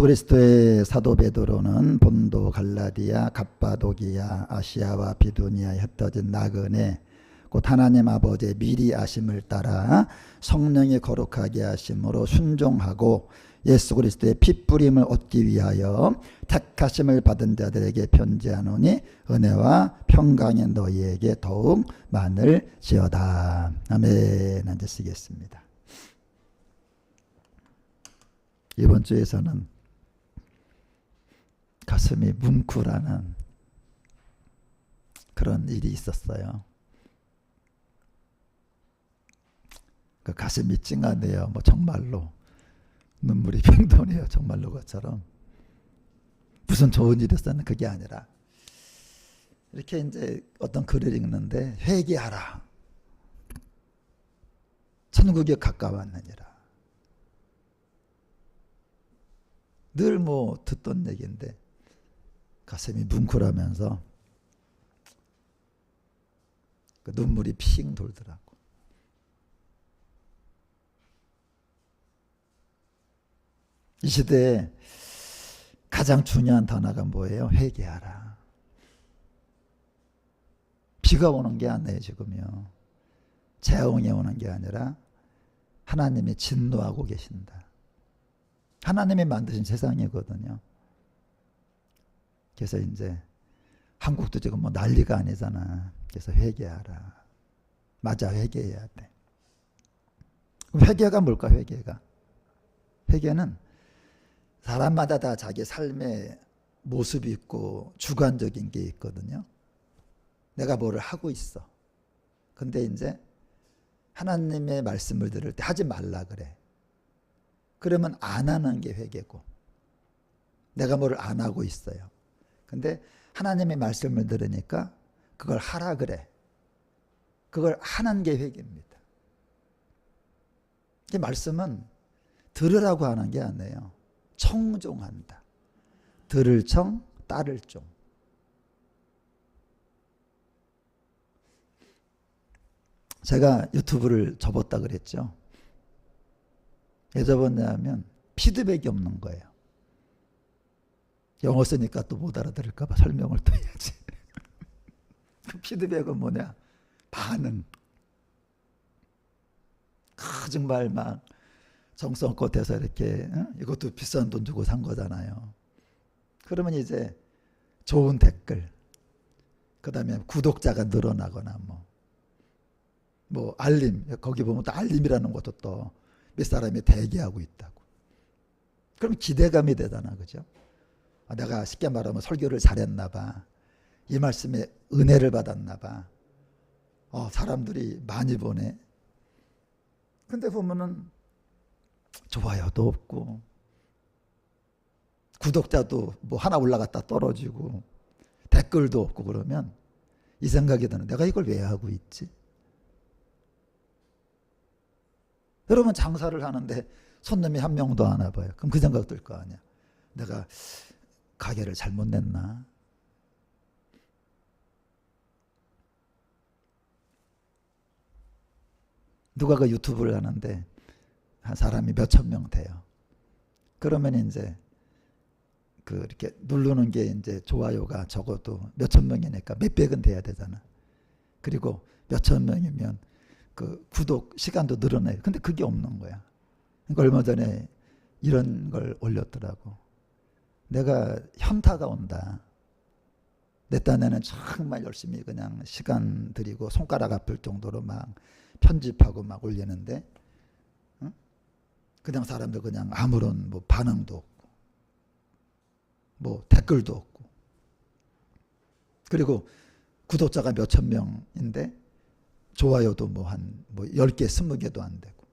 그리스도의 사도 베드로는 본도, 갈라디아, 갑바도기아, 아시아와 비두니아에 흩어진 나그네 곧 하나님 아버지의 미리 아심을 따라 성령이 거룩하게 하심으로 순종하고 예수 그리스도의 핏부림을 얻기 위하여 택하심을 받은 자들에게 편지하노니 은혜와 평강이 너희에게 더욱 많을지어다. 아멘. 앉아 쓰겠습니다. 이번 주에서는 가슴이 뭉클하는 그런 일이 있었어요. 그 가슴이 찡하네요. 뭐 정말로 눈물이 빙 도네요. 정말로 것처럼. 무슨 좋은 일이 있었는 그게 아니라 이렇게 이제 어떤 글을 읽는데 회개하라. 천국에 가까웠느니라. 늘 뭐 듣던 얘기인데 가슴이 뭉클하면서 그 눈물이 핑 돌더라고. 이 시대에 가장 중요한 단어가 뭐예요? 회개하라. 비가 오는 게 아니에요, 지금요. 재앙이 오는 게 아니라 하나님이 진노하고 계신다. 하나님이 만드신 세상이거든요. 그래서 이제 한국도 지금 뭐 난리가 아니잖아. 그래서 회개하라. 맞아, 회개해야 돼. 회개가 뭘까, 회개가? 회개는 사람마다 다 자기 삶의 모습이 있고 주관적인 게 있거든요. 내가 뭐를 하고 있어. 근데 이제 하나님의 말씀을 들을 때 하지 말라 그래. 그러면 안 하는 게 회개고 내가 뭐를 안 하고 있어요. 근데 하나님의 말씀을 들으니까 그걸 하라 그래. 그걸 하는 게 회개입니다. 이 말씀은 들으라고 하는 게 아니에요. 청종한다. 들을 청, 따를 종. 제가 유튜브를 접었다 그랬죠. 왜 접었냐면 피드백이 없는 거예요. 영어 쓰니까 또 못 알아들을까 봐 설명을 또 해야지. 그 피드백은 뭐냐? 반응. 정말 막 정성껏 해서 이렇게 이것도 비싼 돈 주고 산 거잖아요. 그러면 이제 좋은 댓글, 그 다음에 구독자가 늘어나거나 뭐 알림, 거기 보면 또 알림이라는 것도 또 몇 사람이 대기하고 있다고. 그럼 기대감이 되잖아, 그죠? 내가 쉽게 말하면 설교를 잘했나 봐. 이 말씀에 은혜를 받았나 봐. 사람들이 많이 보네. 근데 보면은 좋아요도 없고 구독자도 뭐 하나 올라갔다 떨어지고 댓글도 없고 그러면 이 생각이 드는, 내가 이걸 왜 하고 있지? 여러분 장사를 하는데 손님이 한 명도 안 와봐요. 그럼 그 생각 들 거 아니야. 내가 가게를 잘못 냈나? 누가 그 유튜브를 하는데 한 사람이 몇천 명 돼요. 그러면 이제 이렇게 누르는 게 이제 좋아요가 적어도 몇천 명이니까 몇백은 돼야 되잖아. 그리고 몇천 명이면 그 구독 시간도 늘어나요. 근데 그게 없는 거야. 그러니까 얼마 전에 이런 걸 올렸더라고. 내가 현타가 온다. 내 딴에는 정말 열심히 그냥 시간 들이고 손가락 아플 정도로 막 편집하고 막 올리는데 그냥 사람들 그냥 아무런 뭐 반응도 없고 뭐 댓글도 없고, 그리고 구독자가 몇천 명인데 좋아요도 뭐 한 10개, 20개도 안 되고.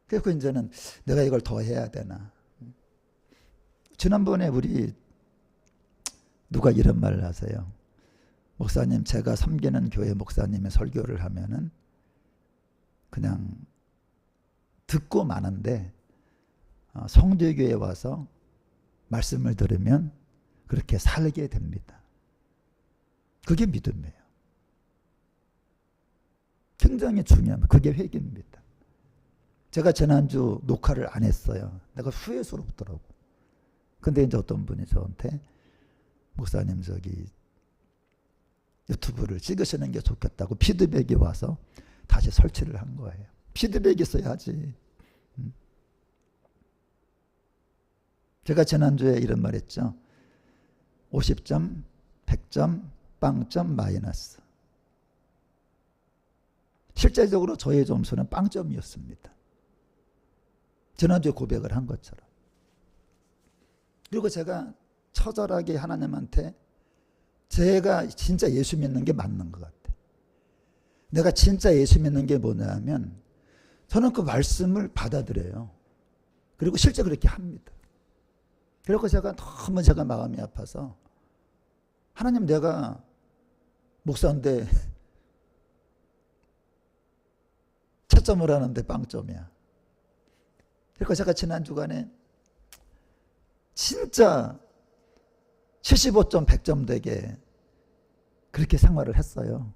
그래서 이제는 내가 이걸 더 해야 되나. 지난번에 우리 누가 이런 말을 하세요. 목사님, 제가 섬기는 교회 목사님의 설교를 하면은 그냥 듣고 마는데 성도교회에 와서 말씀을 들으면 그렇게 살게 됩니다. 그게 믿음이에요. 굉장히 중요합니다. 그게 회개입니다. 제가 지난주 녹화를 안 했어요. 내가 후회스럽더라고. 근데 이제 어떤 분이 저한테 목사님 저기 유튜브를 찍으시는 게 좋겠다고 피드백이 와서 다시 설치를 한 거예요. 피드백이 있어야지. 제가 지난주에 이런 말 했죠. 50점, 100점, 빵점, 마이너스. 실제적으로 저의 점수는 빵점이었습니다. 지난주에 고백을 한 것처럼. 그리고 제가 처절하게 하나님한테 제가 진짜 예수 믿는 게 맞는 것 같아. 내가 진짜 예수 믿는 게 뭐냐 하면 저는 그 말씀을 받아들여요. 그리고 실제 그렇게 합니다. 그리고 제가 너무 제가 마음이 아파서 하나님 내가 목사인데 채점을 하는데 빵점이야. 그러니까 제가 지난 주간에 진짜 75점 100점 되게 그렇게 생활을 했어요.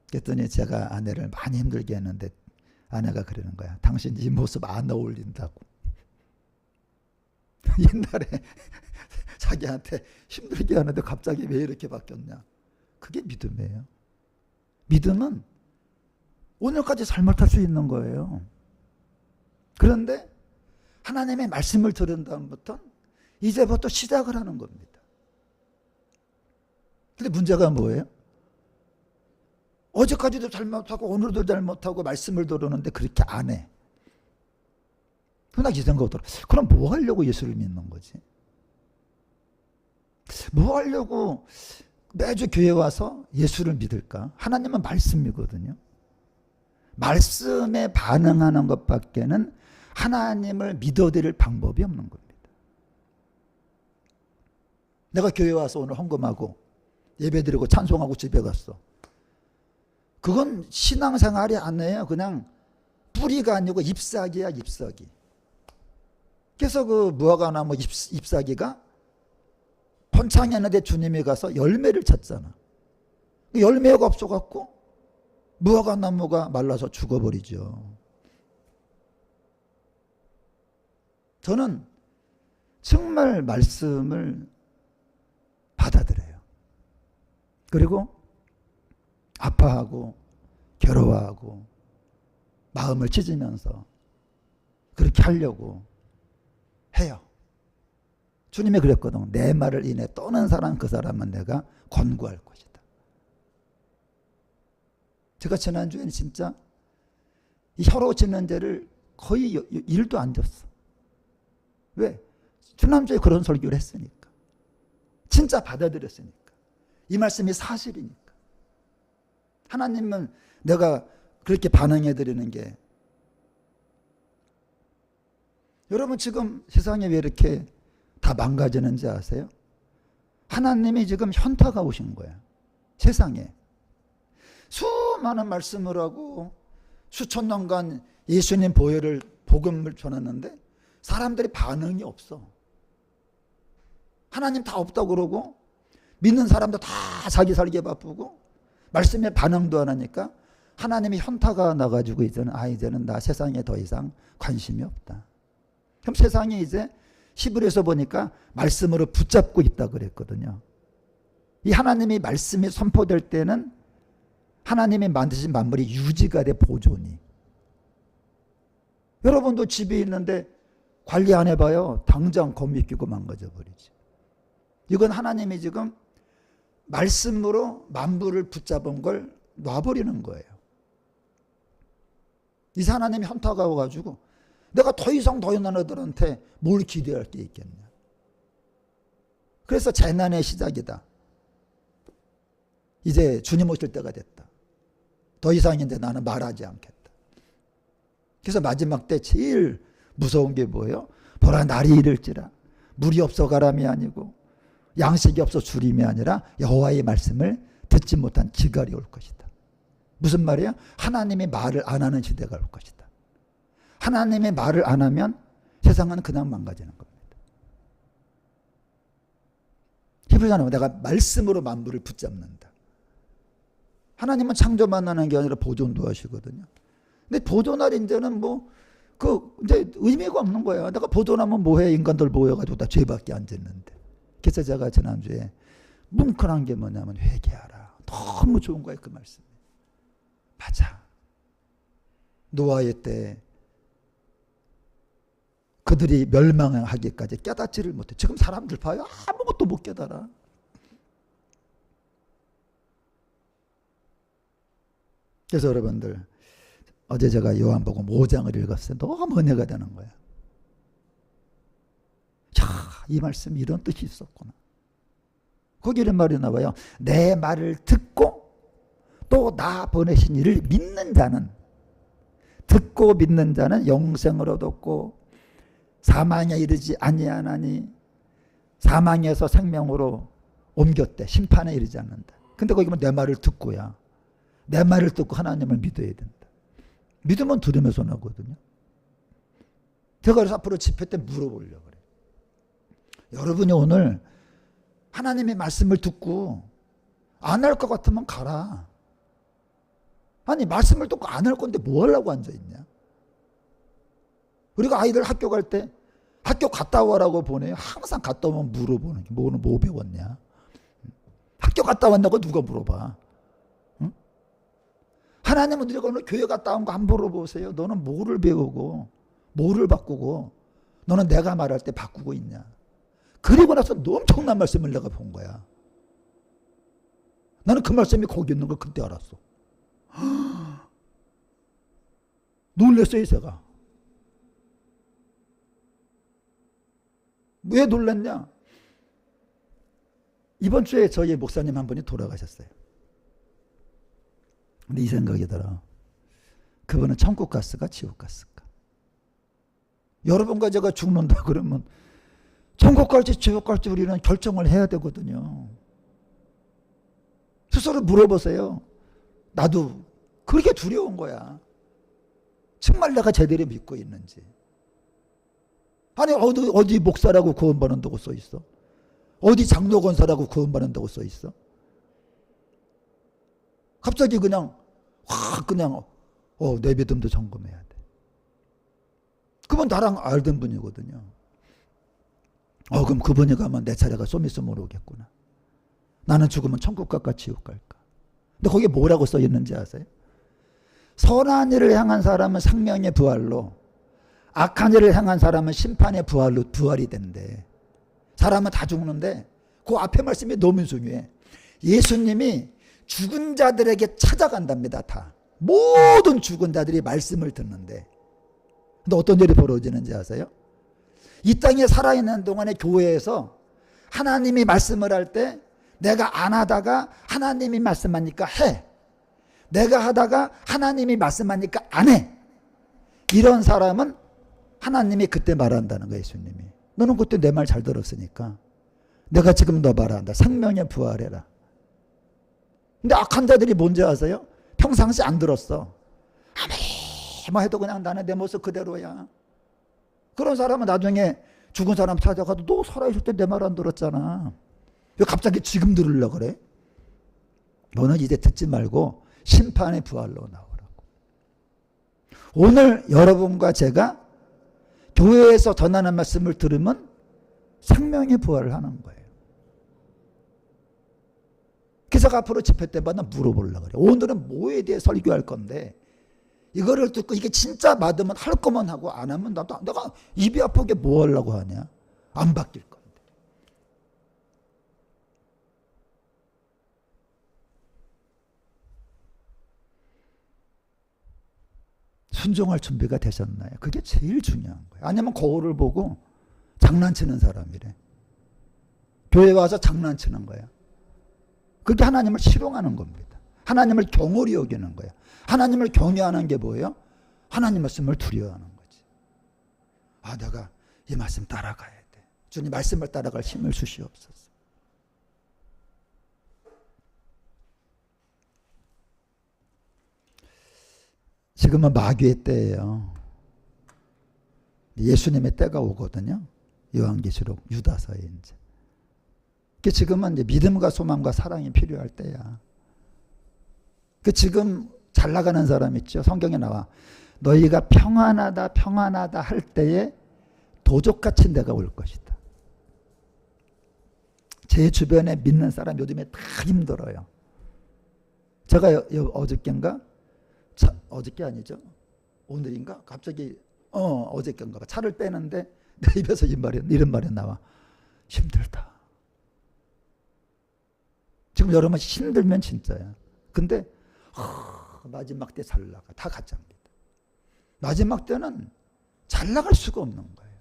그랬더니 제가 아내를 많이 힘들게 했는데 아내가 그러는 거야. 당신 이 모습 안 어울린다고. 옛날에 자기한테 힘들게 하는데 갑자기 왜 이렇게 바뀌었냐. 그게 믿음이에요. 믿음은 오늘까지 잘못할 수 있는 거예요. 그런데 하나님의 말씀을 들은 다음부터 이제부터 시작을 하는 겁니다. 근데 문제가 뭐예요? 어제까지도 잘못하고 오늘도 잘못하고 말씀을 들었는데 그렇게 안 해. 그러나 이 생각하더라. 그럼 뭐 하려고 예수를 믿는 거지? 뭐 하려고 매주 교회 와서 예수를 믿을까? 하나님은 말씀이거든요. 말씀에 반응하는 것밖에는 하나님을 믿어드릴 방법이 없는 겁니다. 내가 교회 와서 오늘 헌금하고 예배드리고 찬송하고 집에 갔어. 그건 신앙생활이 아니에요. 그냥 뿌리가 아니고 잎사귀야, 잎사귀. 그래서 그 무화과나무 잎사귀가 번창했는데 주님이 가서 열매를 찾잖아. 열매가 없어갖고 무화과나무가 말라서 죽어버리죠. 저는 정말 말씀을 받아들여요. 그리고 아파하고 괴로워하고 마음을 찢으면서 그렇게 하려고 해요. 주님이 그랬거든. 내 말을 인해 떠는 사람 그 사람은 내가 권고할 것이다. 제가 지난주에는 진짜 이 혀로 짓는 죄를 거의 일도 안 졌어. 왜? 지난주에 그런 설교를 했으니까. 진짜 받아들였으니까. 이 말씀이 사실이니까. 하나님은 내가 그렇게 반응해 드리는 게 여러분 지금 세상에 왜 이렇게 다 망가지는지 아세요? 하나님이 지금 현타가 오신 거야. 세상에. 수많은 말씀을 하고 수천 년간 예수님 보혈을 복음을 전했는데 사람들이 반응이 없어. 하나님 다 없다고 그러고 믿는 사람도 다 자기 살기에 바쁘고 말씀에 반응도 안 하니까 하나님이 현타가 나가지고 이제는 나 세상에 더 이상 관심이 없다. 그럼 세상이 이제 히브리서 보니까 말씀으로 붙잡고 있다 그랬거든요. 이 하나님이 말씀이 선포될 때는 하나님이 만드신 만물이 유지가 돼, 보존이. 여러분도 집에 있는데 관리 안 해봐요. 당장 거미 끼고 망가져 버리지. 이건 하나님이 지금 말씀으로 만물을 붙잡은 걸 놔버리는 거예요. 이제 하나님이 현타가 와가지고 내가 더 이상 너희 나라들한테 뭘 기대할 게 있겠냐. 그래서 재난의 시작이다. 이제 주님 오실 때가 됐다. 더 이상 이제 나는 말하지 않겠다. 그래서 마지막 때 제일 무서운 게 뭐예요? 보라 날이 이를지라 물이 없어 가람이 아니고 양식이 없어 주림이 아니라 여호와의 말씀을 듣지 못한 기갈이 올 것이다. 무슨 말이에요? 하나님이 말을 안 하는 시대가 올 것이다. 하나님의 말을 안 하면 세상은 그냥 망가지는 겁니다. 히브리서는 내가 말씀으로 만물을 붙잡는다. 하나님은 창조만 하는 게 아니라 보존도 하시거든요. 근데 보존할 이제는 뭐 그 이제 의미가 없는 거야. 내가 보존하면 뭐해? 인간들 모여가지고 다 죄밖에 안 짓는데. 그래서 제가 지난주에 뭉클한 게 뭐냐면 회개하라. 너무 좋은 거예요, 그 말씀. 맞아. 노아의 때 그들이 멸망하기까지 깨닫지를 못해. 지금 사람들 봐요. 아무것도 못 깨달아. 그래서 여러분들, 어제 제가 요한복음 5장을 읽었어요. 너무 은혜가 되는 거야. 야, 이 말씀이 이런 뜻이 있었구나. 거기 이런 말이 나와요. 내 말을 듣고 또 나 보내신 이를 믿는 자는, 듣고 믿는 자는 영생을 얻었고 사망에 이르지 아니하나니 사망에서 생명으로 옮겼대. 심판에 이르지 않는다. 근데 거기 보면 내 말을 듣고야. 내 말을 듣고 하나님을 믿어야 된다. 믿으면 들으면서 나거든요. 제가 그래서 앞으로 집회 때 물어보려고 그래요. 여러분이 오늘 하나님의 말씀을 듣고 안 할 것 같으면 가라. 아니, 말씀을 듣고 안 할 건데 뭐 하려고 앉아있냐. 우리가 아이들 학교 갈 때 학교 갔다 와라고 보내요. 항상 갔다 오면 물어보는 게 뭐 배웠냐. 학교 갔다 왔냐고 누가 물어봐. 응? 하나님은 우리가 오늘 교회 갔다 온 거 안 물어보세요. 너는 뭐를 배우고 뭐를 바꾸고 너는 내가 말할 때 바꾸고 있냐. 그리고 나서 엄청난 말씀을 내가 본 거야. 나는 그 말씀이 거기 있는 걸 그때 알았어. 놀랐어요, 제가. 왜 놀랐냐? 이번 주에 저희 목사님 한 분이 돌아가셨어요. 근데 이 생각이 들어. 그분은 천국 갔을까 지옥 갔을까? 여러분과 제가 죽는다 그러면 천국 갈지 지옥 갈지 우리는 결정을 해야 되거든요. 스스로 물어보세요. 나도 그렇게 두려운 거야. 정말 내가 제대로 믿고 있는지. 아니, 어디 목사라고 구원받는다고 써 있어? 어디 장로 권사라고 구원받는다고 써 있어? 갑자기 그냥 내 믿음도 점검해야 돼. 그분 나랑 알던 분이거든요. 그럼 그분이 가면 내 차례가 좀 있으면 오겠구나. 나는 죽으면 천국 갈까 지옥 갈까? 근데 거기에 뭐라고 써 있는지 아세요? 선한 일을 향한 사람은 생명의 부활로, 악한 일을 향한 사람은 심판의 부활로 부활이 된대. 사람은 다 죽는데 그 앞에 말씀이 너무 중요해. 예수님이 죽은 자들에게 찾아간답니다. 다. 모든 죽은 자들이 말씀을 듣는데. 근데 어떤 일이 벌어지는지 아세요? 이 땅에 살아있는 동안에 교회에서 하나님이 말씀을 할 때 내가 안 하다가 하나님이 말씀하니까 해. 내가 하다가 하나님이 말씀하니까 안 해. 이런 사람은 하나님이 그때 말한다는 거예요. 예수님이. 너는 그때 내 말 잘 들었으니까 내가 지금 너 말한다. 생명에 부활해라. 근데 악한 자들이 뭔지 아세요? 평상시 안 들었어. 아무리 해도 그냥 나는 내 모습 그대로야. 그런 사람은 나중에 죽은 사람 찾아가도 너 살아있을 때 내 말 안 들었잖아. 왜 갑자기 지금 들으려고 그래? 너는 이제 듣지 말고 심판의 부활로 나오라고. 오늘 여러분과 제가 교회에서 전하는 말씀을 들으면 생명의 부활을 하는 거예요. 그래서 앞으로 집회 때마다 물어보려고 그래요. 오늘은 뭐에 대해 설교할 건데 이거를 듣고 이게 진짜 맞으면 할 거만 하고 안 하면 내가 입이 아프게 뭐 하려고 하냐. 안 바뀔 건데. 순종할 준비가 되셨나요? 그게 제일 중요한 거예요. 아니면 거울을 보고 장난치는 사람이래. 교회 와서 장난치는 거야. 그게 하나님을 실용하는 겁니다. 하나님을 경홀히 여기는 거야. 하나님을 경외하는 게 뭐예요? 하나님 말씀을 두려워하는 거지. 내가 이 말씀 따라가야 돼. 주님 말씀을 따라갈 힘을 주시옵소서. 지금은 마귀의 때예요. 예수님의 때가 오거든요. 요한계시록 유다서에 이제. 지금은 이제 믿음과 소망과 사랑이 필요할 때야. 지금 잘 나가는 사람 있죠. 성경에 나와. 너희가 평안하다 평안하다 할 때에 도적같이 내가 올 것이다. 제 주변에 믿는 사람 요즘에 다 힘들어요. 제가 어저께인가? 어저께 아니죠? 오늘인가? 갑자기 어저께인가 봐. 차를 빼는데 내 입에서 이런 말이 나와. 힘들다. 지금 여러분 힘들면 진짜야. 근데 마지막 때 잘 나가. 다 가짜입니다. 마지막 때는 잘 나갈 수가 없는 거예요.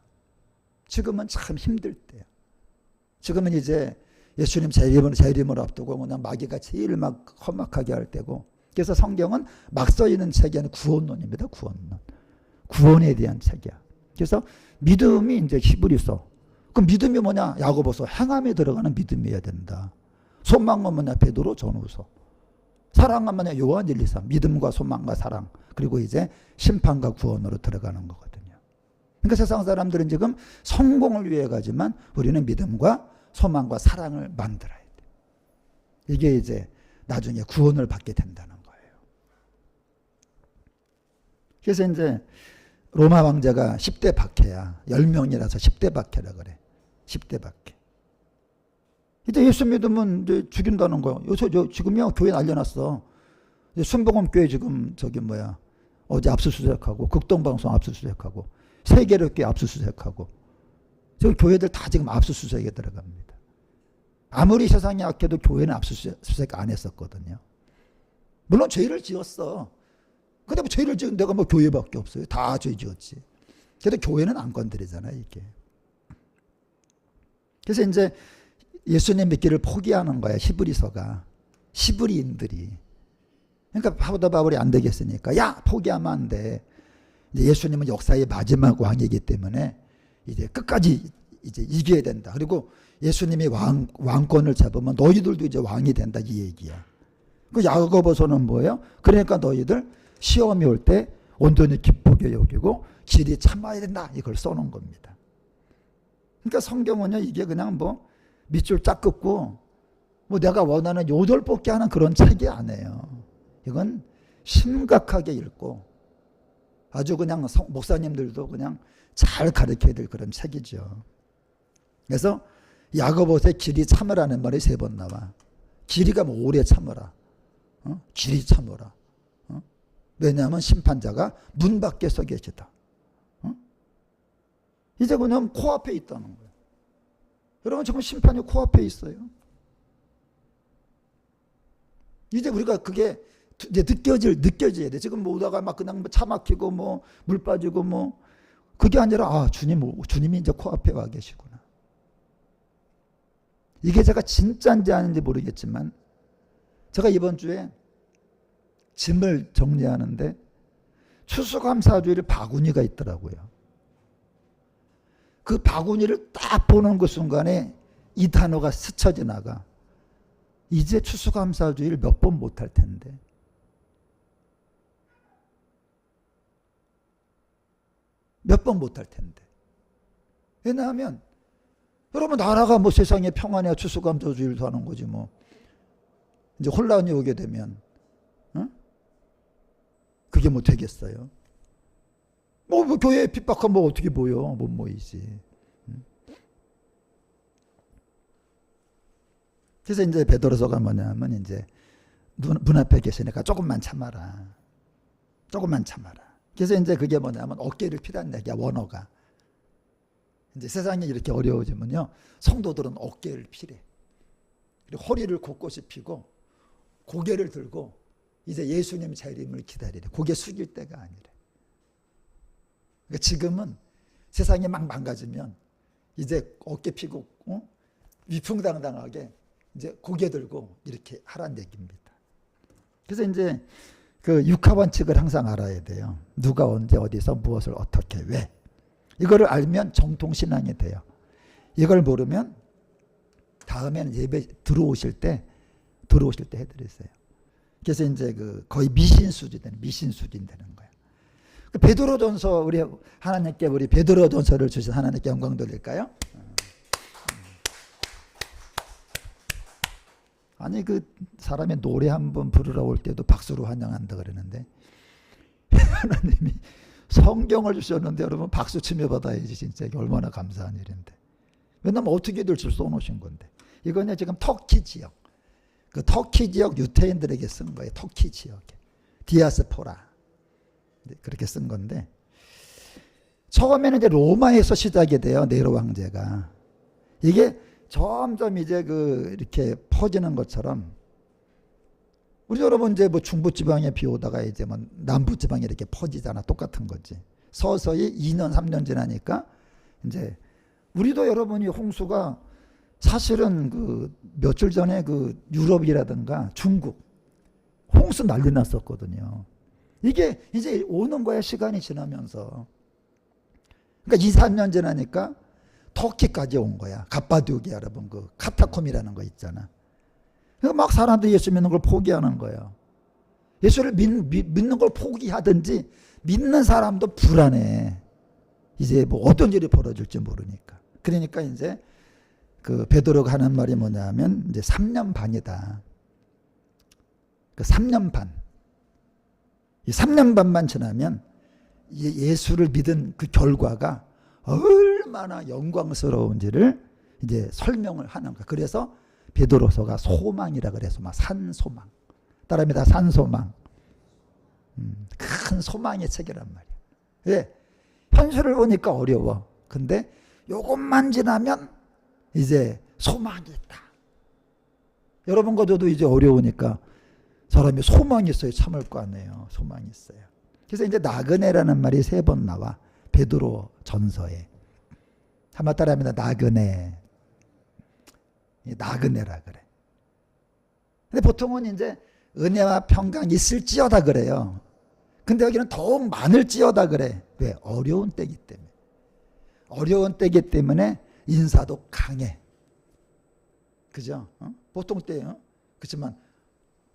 지금은 참 힘들 때야. 지금은 이제 예수님 재림을 앞두고 그냥 마귀가 제일 막 험악하게 할 때고, 그래서 성경은 막 써있는 책이 아니라 구원론입니다. 구원론. 구원에 대한 책이야. 그래서 믿음이 이제 히브리서. 그 믿음이 뭐냐? 야고보서. 행함에 들어가는 믿음이어야 된다. 소망은 뭐냐? 베드로 전후서. 사랑은 뭐냐? 요한 1, 2, 3. 믿음과 소망과 사랑. 그리고 이제 심판과 구원으로 들어가는 거거든요. 그러니까 세상 사람들은 지금 성공을 위해 가지만 우리는 믿음과 소망과 사랑을 만들어야 돼. 이게 이제 나중에 구원을 받게 된다는 거예요. 그래서 이제 로마 황제가 10대 박해야. 10명이라서 10대 박해라 그래. 10대 박해. 이제 예수 믿으면 이제 죽인다는 거예요. 지금요 교회 날려놨어. 순복음 교회 지금 어제 압수수색하고, 극동방송 압수수색하고, 세계력교회 압수수색하고, 지금 교회들 다 지금 압수수색에 들어갑니다. 아무리 세상이 악해도 교회는 압수수색 안 했었거든요. 물론 죄를 지었어. 근데 뭐 죄를 지은 데가 뭐 교회밖에 없어요. 다 죄 지었지. 그래도 교회는 안 건드리잖아요, 이게. 그래서 이제 예수님 믿기를 포기하는 거야, 히브리서가. 히브리인들이. 그러니까 사도 바울이 안 되겠으니까, 야, 포기하면 안 돼. 이제 예수님은 역사의 마지막 왕이기 때문에 이제 끝까지 이제 이겨야 된다. 그리고 예수님이 왕권을 잡으면 너희들도 이제 왕이 된다, 이 얘기야. 그 야고보서는 뭐예요? 그러니까 너희들 시험이 올 때 온전히 기쁘게 여기고 길이 참아야 된다, 이걸 써놓은 겁니다. 그러니까 성경은요, 이게 그냥 뭐 밑줄 쫙 긋고 뭐 내가 원하는 요절 뽑기 하는 그런 책이 아니에요. 이건 심각하게 읽고 아주 그냥 목사님들도 그냥 잘 가르쳐야 될 그런 책이죠. 그래서 야고보서의 길이 참으라는 말이 3번 나와. 길이가 뭐 오래 참으라. 길이 참으라. 왜냐하면 심판자가 문 밖에 서 계시다. 이제 그냥 코앞에 있다는 거예요. 여러분 지금 심판이 코앞에 있어요. 이제 우리가 그게 이제 느껴져야 돼. 지금 오다가 막 그냥 차 막히고 뭐 물 빠지고 뭐 그게 아니라 주님이 이제 코앞에 와 계시구나. 이게 제가 진짜인지 아닌지 모르겠지만 제가 이번 주에 짐을 정리하는데 추수감사주일 바구니가 있더라고요. 그 바구니를 딱 보는 그 순간에 이 단어가 스쳐 지나가. 이제 추수감사주일 몇 번 못할 텐데. 몇 번 못할 텐데. 왜냐하면 여러분 나라가 뭐 세상에 평안해야 추수감사주일도 하는 거지 뭐. 이제 혼란이 오게 되면 그게 뭐 되겠어요? 뭐 교회에 핍박하면 뭐 어떻게 모여? 못 모이지. 그래서 이제 베드로서가 뭐냐면 이제 문 앞에 계시니까 조금만 참아라. 조금만 참아라. 그래서 이제 그게 뭐냐면 어깨를 피란 얘기야, 원어가. 이제 세상이 이렇게 어려워지면요, 성도들은 어깨를 피래. 그리고 허리를 곳곳이 피고 고개를 들고 이제 예수님 재림을 기다리래. 고개 숙일 때가 아니래. 그러니까 지금은 세상이 막 망가지면 이제 어깨 피고 위풍당당하게 이제 고개 들고 이렇게 하란 얘기입니다. 그래서 이제 그 육하원칙을 항상 알아야 돼요. 누가 언제 어디서 무엇을 어떻게 왜. 이거를 알면 정통신앙이 돼요. 이걸 모르면 다음에는 예배 들어오실 때 해드리세요. 그래서 이제 그 거의 미신 수준 되는 거예요. 그 베드로전서 우리 하나님께 우리 베드로전서를 주신 하나님께 영광 돌릴까요? 아니 그 사람이 노래 한번 부르러 올 때도 박수로 환영한다 그러는데 하나님이 성경을 주셨는데 여러분 박수 치며 받아야지. 진짜 이게 얼마나 감사한 일인데. 왜냐면 어떻게 될지 써놓으신 건데. 이거는 지금 터키 지역, 그 터키 지역 유태인들에게 쓴 거예요. 터키 지역에 디아스포라 그렇게 쓴 건데, 처음에는 이제 로마에서 시작이 돼요. 네로 황제가. 이게 점점 이제 이렇게 퍼지는 것처럼, 우리 여러분 이제 뭐 중부 지방에 비 오다가 이제 뭐 남부 지방에 이렇게 퍼지잖아. 똑같은 거지. 서서히 2년 3년 지나니까 이제 우리도 여러분이 홍수가 사실은 며칠 전에 유럽이라든가 중국 홍수 난리 났었거든요. 이게 이제 오는 거야. 시간이 지나면서. 그러니까 2, 3년 지나니까 터키까지 온 거야. 갑바도기아 여러분 카타콤이라는 거 있잖아. 그러니까 막 사람들이 예수 믿는 걸 포기하는 거예요. 예수를 믿는 걸 포기하든지 믿는 사람도 불안해. 이제 뭐 어떤 일이 벌어질지 모르니까. 그러니까 이제 베드로가 하는 말이 뭐냐면 이제 3년 반이다. 3년 반. 이 3년 반만 지나면 예수를 믿은 그 결과가 얼마나 영광스러운지를 이제 설명을 하는 거야. 그래서 베드로서가 소망이라 그래서 막 산소망. 따라합니다. 산소망. 큰 소망의 책이란 말이야. 왜? 현실을 보니까 어려워. 근데 요것만 지나면 이제 소망이 있다. 여러분과 저도 이제 어려우니까 사람이 소망이 있어야 참을 거 아니에요. 소망이 있어요. 그래서 이제 나그네라는 말이 3번 나와. 베드로 전서에. 한번 따라합니다. 나그네. 나그네라 그래. 근데 보통은 이제 은혜와 평강이 있을지어다 그래요. 근데 여기는 더욱 많을지어다 그래. 왜? 어려운 때이기 때문에. 어려운 때이기 때문에 인사도 강해. 그죠? 보통 때요. 그렇지만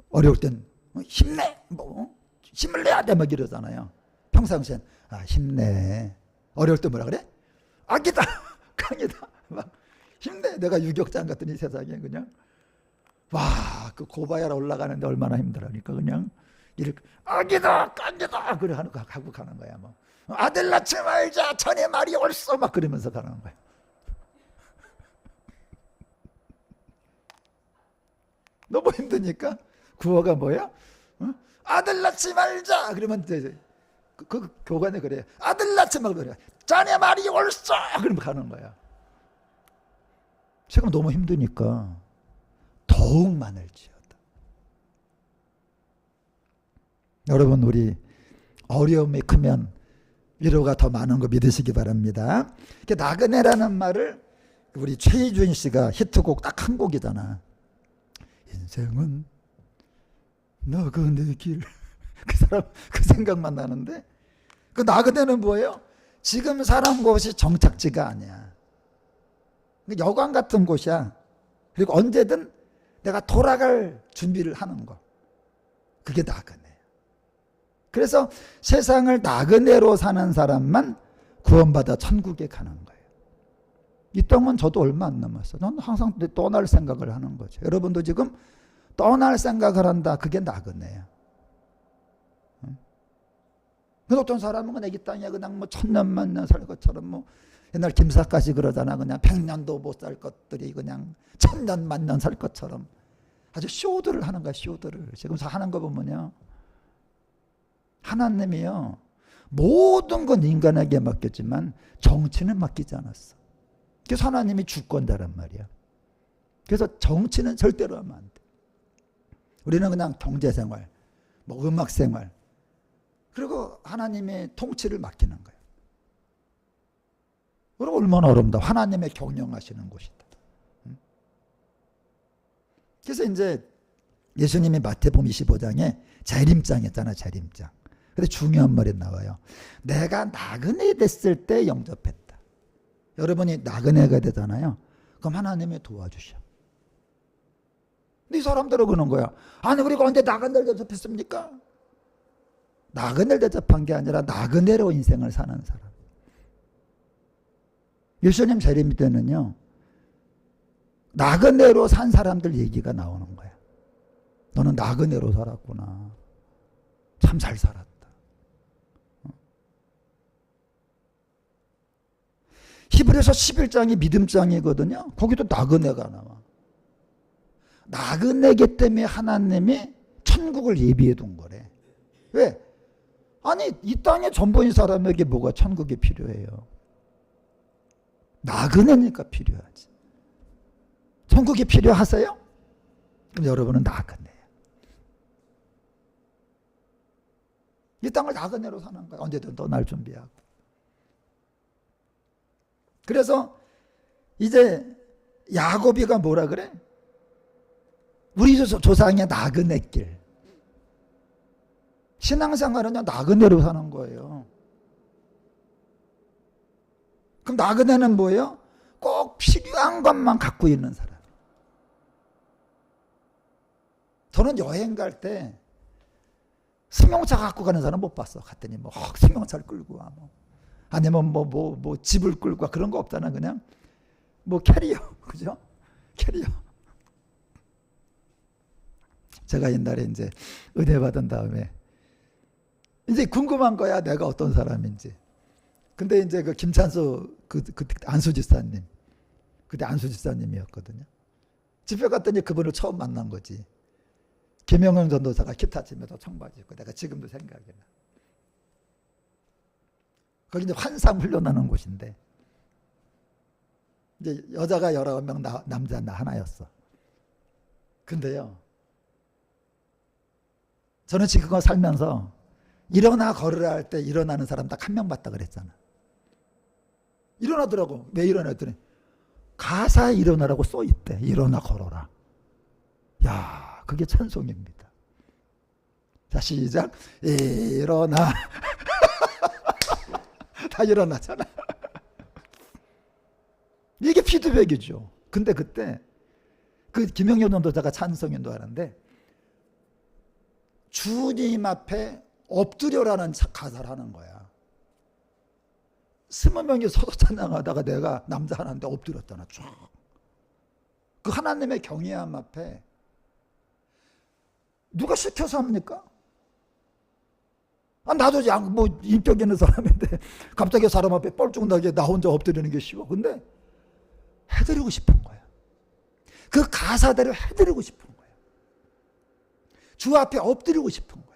어려울 땐 힘내. 힘을 내야 돼. 막 이러잖아요. 평상시엔 힘내. 어려울 때 뭐라 그래? 악이다. 강이다. 막 힘내. 내가 유격장 같더니 세상에 그냥 그 고바야라 올라가는데 얼마나 힘들으니까 그냥 이렇게 악이다. 강이다. 그래 하고 가는 거야. 뭐 아들 낳지 말자. 전에 말이 옳소. 막 그러면서 가는 거야. 너무 힘드니까 구호가 뭐야? 아들 낳지 말자. 그러면 이제 그 교관이 그래. 아들 낳지 말고 그래. 자네 말이 옳소. 그러면 가는 거야. 지금 너무 힘드니까 더욱 많을지어다. 여러분 우리 어려움이 크면 위로가 더 많은 거 믿으시기 바랍니다. 나그네라는 말을 우리 최희준 씨가 히트곡 딱 한 곡이잖아. 인생은 나그네 길. 그 사람 그 생각만 나는데, 그 나그네는 뭐예요? 지금 사는 곳이 정착지가 아니야. 여관 같은 곳이야. 그리고 언제든 내가 돌아갈 준비를 하는 거. 그게 나그네야. 그래서 세상을 나그네로 사는 사람만 구원받아 천국에 가는 거예요. 이 땅은 저도 얼마 안 남았어. 난 항상 떠날 생각을 하는 거죠. 여러분도 지금 떠날 생각을 한다. 그게 나그네야. 근데 어떤 사람은 이 땅에 그냥 뭐 1000년 만년 살 것처럼, 뭐 옛날 김사까지 그러잖아. 그냥 100년도 못 살 것들이 그냥 1000년 만년 살 것처럼 아주 쇼들을 하는 거야. 쇼들을. 지금 하는 거 보면요, 하나님이요 모든 건 인간에게 맡겼지만 정치는 맡기지 않았어. 그래서 하나님이 주권자란 말이야. 그래서 정치는 절대로 하면 안 돼. 우리는 그냥 경제생활, 뭐 음악생활, 그리고 하나님의 통치를 맡기는 거예요. 그리고 얼마나 어렵다. 하나님의 경영하시는 곳이다. 그래서 이제 예수님이 마태복음 25장에 재림장 했잖아. 재림장. 근데 중요한 말이 나와요. 내가 나그네 됐을 때 영접했다. 여러분이 나그네가 되잖아요. 그럼 하나님이 도와주셔. 근데 이 사람들은 그러는 거야. 아니 우리가 언제 나그네를 대접했습니까? 나그네를 대접한 게 아니라 나그네로 인생을 사는 사람. 예수님 재림 때는요, 나그네로 산 사람들 얘기가 나오는 거야. 너는 나그네로 살았구나. 참 잘 살았다. 히브리서 11장이 믿음장이거든요. 거기도 나그네가 나와. 나그네기 때문에 하나님이 천국을 예비해 둔 거래. 왜? 아니 이 땅에 전부인 사람에게 뭐가 천국이 필요해요? 나그네니까 필요하지. 천국이 필요하세요? 그럼 여러분은 나그네예요. 이 땅을 나그네로 사는 거야. 언제든 떠날 준비하고. 그래서 이제 야고비가 뭐라 그래? 우리 조상의 나그네길. 신앙생활은요 나그네로 사는 거예요. 그럼 나그네는 뭐예요? 꼭 필요한 것만 갖고 있는 사람. 저는 여행 갈 때 승용차 갖고 가는 사람 못 봤어. 갔더니 뭐 승용차를 끌고 와, 뭐 아니면 뭐 집을 끌고 와, 그런 거 없잖아. 그냥 뭐 캐리어, 그죠? 캐리어. 제가 옛날에 이제 은혜 받은 다음에 이제 궁금한 거야, 내가 어떤 사람인지. 근데 이제 그 김찬수 그 안수 집사님, 그때 안수 집사님이었거든요. 집회 갔더니 그분을 처음 만난 거지. 김영은 전도사가 기타 치면서 청바지 입고, 내가 지금도 생각이 나. 거기 이제 환상 훈련하는 곳인데 이제 여자가 19명, 남자 나 하나였어. 근데요, 저는 지금 그거 살면서 일어나 걸으라 할 때 일어나는 사람 딱 한 명 봤다 그랬잖아. 일어나더라고. 왜 일어나 했더니 가사에 일어나라고 써있대. 일어나 걸어라. 야, 그게 찬송입니다. 자, 시작. 일어나. 다 일어나잖아. 이게 피드백이죠. 근데 그때 그 김영현 전도자가 찬송인도 하는데 주님 앞에 엎드려라는 가사를 하는 거야. 20명이 서로 찬양하다가 내가 남자 하나인데 엎드렸잖아. 쫙. 그 하나님의 경외함 앞에 누가 시켜서 합니까? 나도 뭐 인격 있는 사람인데 갑자기 사람 앞에 뻘쭘하게 나 혼자 엎드리는 게 쉬워. 근데 해드리고 싶은 거야. 그 가사대로 해드리고 싶은 거야. 주 앞에 엎드리고 싶은 거야.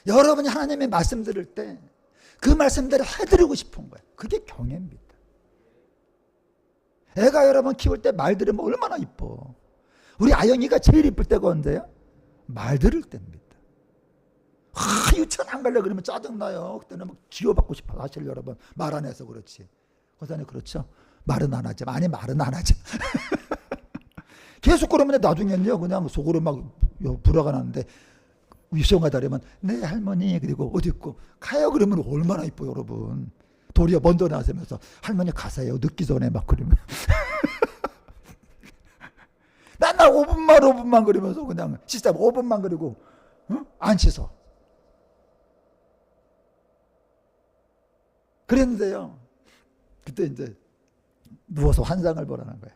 여러분이 하나님의 말씀 들을 때 그 말씀대로 해드리고 싶은 거예요. 그게 경애입니다. 애가 여러분 키울 때 말 들으면 얼마나 이뻐. 우리 아영이가 제일 이쁠 때가 언제야? 말 들을 때입니다. 유치원 안 가려고 그러면 짜증나요. 그때는 막 지워받고 싶어. 사실 여러분 말 안 해서 그렇지. 권사님 그렇죠? 말은 안 하지. 아니 말은 안 하지. 계속 그러면 나중에는요 그냥 속으로 막 불화가 나는데 유치원 가려면 네 할머니, 그리고 어디 있고 가요 그러면 얼마나 이뻐요 여러분. 도리어 먼저 나서면서 할머니 가세요 늦기 전에 막 그러면 맨날 5분만 그러면서 그냥 시스템 5분만 그리고 안 씻어. 그랬는데요 그때 이제 누워서 환상을 보라는 거야.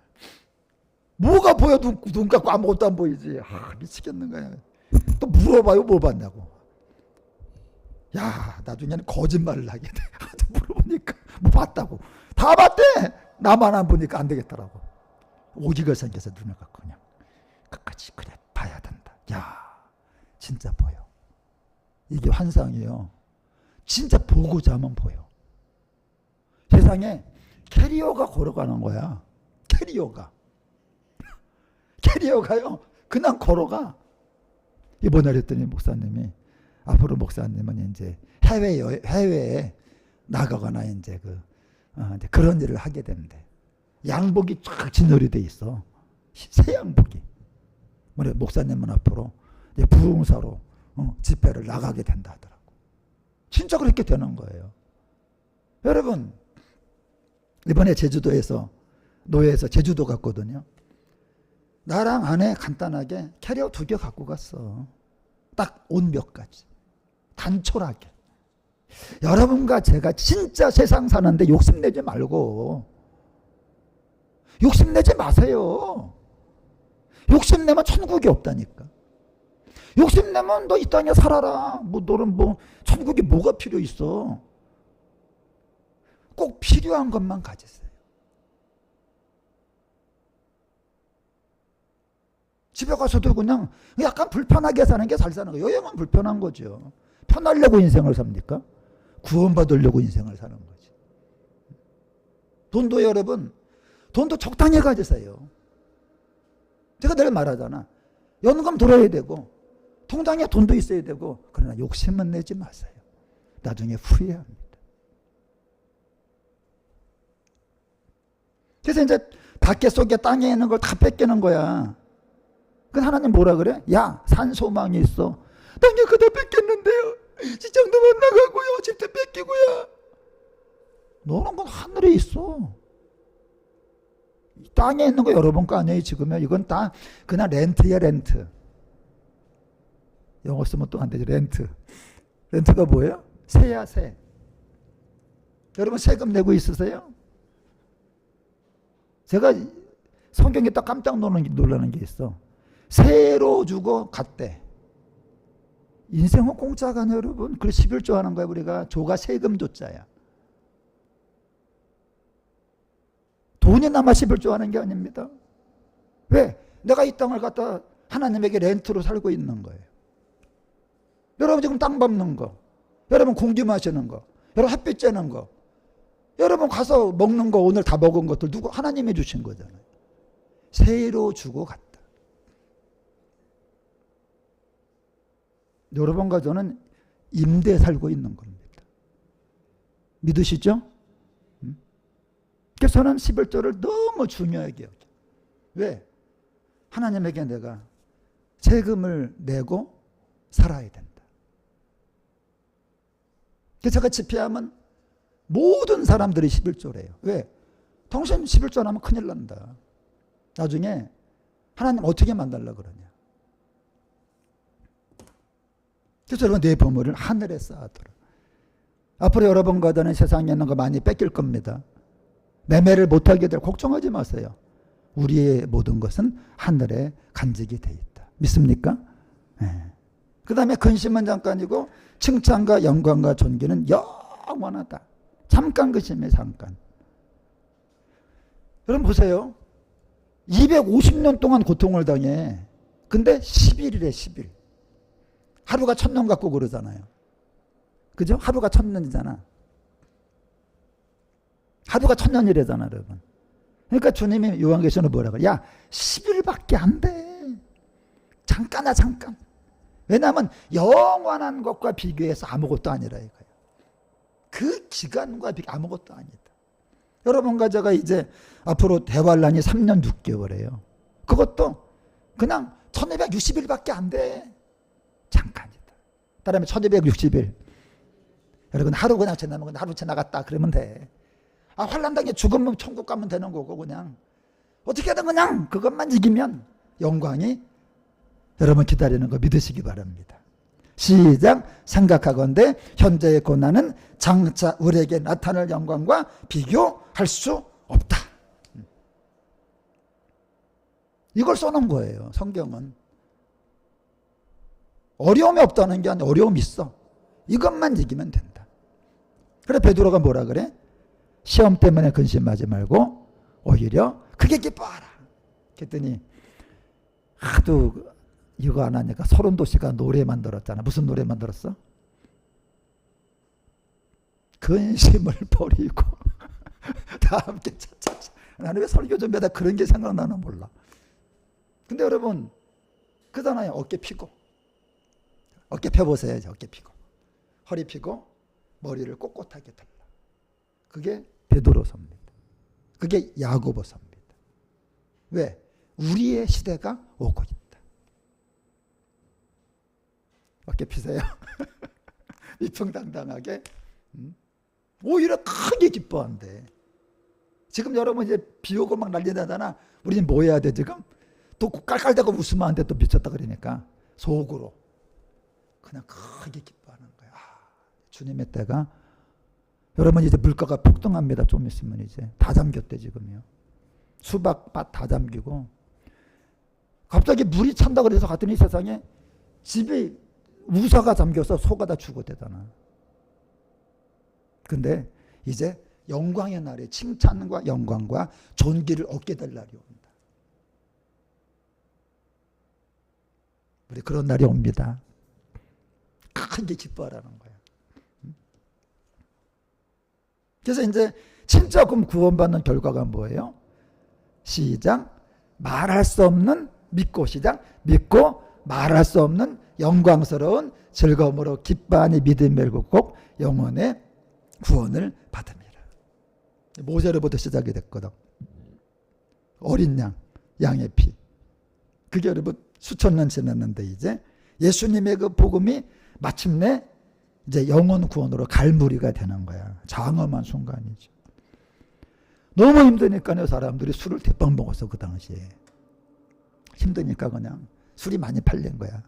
뭐가 보여? 눈 감고 아무것도 안 보이지. 미치겠는 거야. 또 물어봐요. 뭐 봤냐고. 야, 나중에는 거짓말을 하게 돼. 물어보니까 뭐 봤다고. 다 봤대. 나만 안 보니까 안 되겠더라고. 오기가 생겨서 눈을 감고 그냥 끝까지 그래 봐야 된다. 야, 진짜 보여. 이게 환상이에요. 진짜 보고자 하면 보여. 세상에 캐리어가 걸어가는 거야. 캐리어가요 그냥 걸어가. 이번에 그랬더니 목사님이 앞으로 목사님은 이제 해외에 나가거나 이제 이제 그런 일을 하게 된대. 양복이 쫙 진열이 돼 있어. 새 양복이. 목사님은 앞으로 이제 부흥사로 집회를 나가게 된다 하더라고. 진짜 그렇게 되는 거예요. 여러분 이번에 제주도에서 노예에서 제주도 갔거든요. 나랑 아내 간단하게 캐리어 2개 갖고 갔어. 딱 옷 몇 가지. 단촐하게. 여러분과 제가 진짜 세상 사는데 욕심내지 말고. 욕심내지 마세요. 욕심내면 천국이 없다니까. 욕심내면 너 이 땅에 살아라. 너는 천국이 뭐가 필요 있어. 꼭 필요한 것만 가지세요. 집에 가서도 그냥 약간 불편하게 사는 게 잘 사는 거예요. 여행은 불편한 거죠. 편하려고 인생을 삽니까? 구원받으려고 인생을 사는 거지. 돈도 여러분, 돈도 적당히 가지세요. 제가 늘 말하잖아. 연금 들어야 되고 통장에 돈도 있어야 되고, 그러나 욕심은 내지 마세요. 나중에 후회합니다. 그래서 이제 밖에 속에 땅에 있는 걸 다 뺏기는 거야. 그 하나님 뭐라 그래? 야, 산 소망이 있어. 땅에 그다 뺏겼는데요. 직장도 못 나가고요. 집도 뺏기고요. 너는 건 하늘에 있어. 땅에 있는 거 여러분 거 아니에요 지금요. 이건 다 그냥 렌트야, 렌트. 영어 쓰면 또 안 되지. 렌트. 렌트가 뭐예요? 세야, 세. 여러분 세금 내고 있으세요? 제가 성경에 딱 깜짝 놀라는 게 있어. 세로 주고 갔대. 인생은 공짜가 아니에요 여러분. 그래서 11조 하는 거야 우리가. 조가 세금 조자야. 돈이 남아 11조 하는 게 아닙니다. 왜? 내가 이 땅을 갖다 하나님에게 렌트로 살고 있는 거예요. 여러분 지금 땅 밟는 거, 여러분 공기 마시는 거, 여러분 햇빛 쬐는 거, 여러분 가서 먹는 거 오늘 다 먹은 것들 누구? 하나님이 주신 거잖아요. 세로 주고 갔다. 여러분과 저는 임대 살고 있는 겁니다. 믿으시죠? 그래서 저는 11조를 너무 중요하게 여겨요. 왜? 하나님에게 내가 세금을 내고 살아야 된다. 그래서 제가 집회하면 모든 사람들이 11조래요. 왜? 당신 11조 안 하면 큰일 난다. 나중에 하나님 어떻게 만들려고 그러냐. 그래서 여러분 내 보물을 하늘에 쌓아둬라. 앞으로 여러분과 저는 세상에 있는 거 많이 뺏길 겁니다. 매매를 못하게 될 걱정하지 마세요. 우리의 모든 것은 하늘에 간직이 돼 있다. 믿습니까? 네. 그 다음에 근심은 잠깐이고 칭찬과 영광과 존귀는 영원하다. 잠깐 근심해 잠깐. 여러분 보세요. 250년 동안 고통을 당해. 근데 10일이래 10일. 하루가 1000년 같고 그러잖아요. 그죠? 하루가 1000년이잖아. 하루가 1000년이래잖아 여러분. 그러니까 주님이 요한계시록에 뭐라 그래? 야 10일밖에 안 돼. 잠깐아 잠깐. 왜냐하면 영원한 것과 비교해서 아무것도 아니라 이거예요. 그 기간과 비교 아무것도 아니다. 여러분과 제가 이제 앞으로 대환란이 3년 6개월이에요. 그것도 그냥 1260일밖에 안 돼. 잠깐이다. 그다음에 1260일. 여러분 하루 그냥 지나면 그냥 하루 지나갔다 그러면 돼. 아 환란당에 죽으면 천국 가면 되는 거고 그냥 어떻게든 그냥 그것만 이기면 영광이 여러분 기다리는 거 믿으시기 바랍니다. 시작. 생각하건대 현재의 고난은 장차 우리에게 나타날 영광과 비교할 수 없다. 이걸 써놓은 거예요. 성경은. 어려움이 없다는 게 아니라 어려움이 있어. 이것만 이기면 된다. 그래 베드로가 뭐라 그래? 시험 때문에 근심하지 말고 오히려 크게 기뻐하라. 그랬더니 하도 이거 안 하니까 소름돋이가 노래 만들었잖아. 무슨 노래 만들었어? 근심을 버리고 다 함께 차차차. 나는 왜 설교 좀 하다 그런 게 생각나나 몰라. 근데 여러분 그잖아요. 어깨 펴고 어깨 펴보세요. 어깨 펴고 허리 펴고 머리를 꼿꼿하게 들라. 그게 베드로서입니다. 그게 야고보서입니다. 왜? 우리의 시대가 오고 있다. 어깨 펴세요. 위풍당당하게 오히려 크게 기뻐한대. 지금 여러분 이제 비 오고 막 난리 나잖아. 우리는 뭐 해야 돼 지금? 또 깔깔대고 웃으면 안 돼. 또 미쳤다 그러니까 속으로 그냥 크게 기뻐하는 거야. 주님의 때가 여러분 이제 물가가 폭등합니다. 좀 있으면 이제 다 잠겼대 지금요. 수박밭 다 잠기고 갑자기 물이 찬다 그래서 갔더니 세상에 집이 우사가 잠겨서 소가 다 죽어대잖아. 근데 이제 영광의 날에 칭찬과 영광과 존귀를 얻게 될 날이 옵니다. 우리 그런 날이 옵니다. 크게 기뻐하라는 거예요. 그래서 이제 진짜 그럼 구원받는 결과가 뭐예요? 시작. 말할 수 없는, 믿고 시작. 믿고 말할 수 없는 영광스러운 즐거움으로 기뻐하니 믿음이 꼭 영혼의 구원을 받음이라. 모세로부터 시작이 됐거든. 어린 양, 양의 피. 그게 여러분 수천 년 지났는데 이제 예수님의 그 복음이 마침내 이제 영혼 구원으로 갈무리가 되는 거야. 장엄한 순간이죠. 너무 힘드니까요, 사람들이 술을 대빵 먹었어, 그 당시에. 힘드니까 그냥 술이 많이 팔린 거야.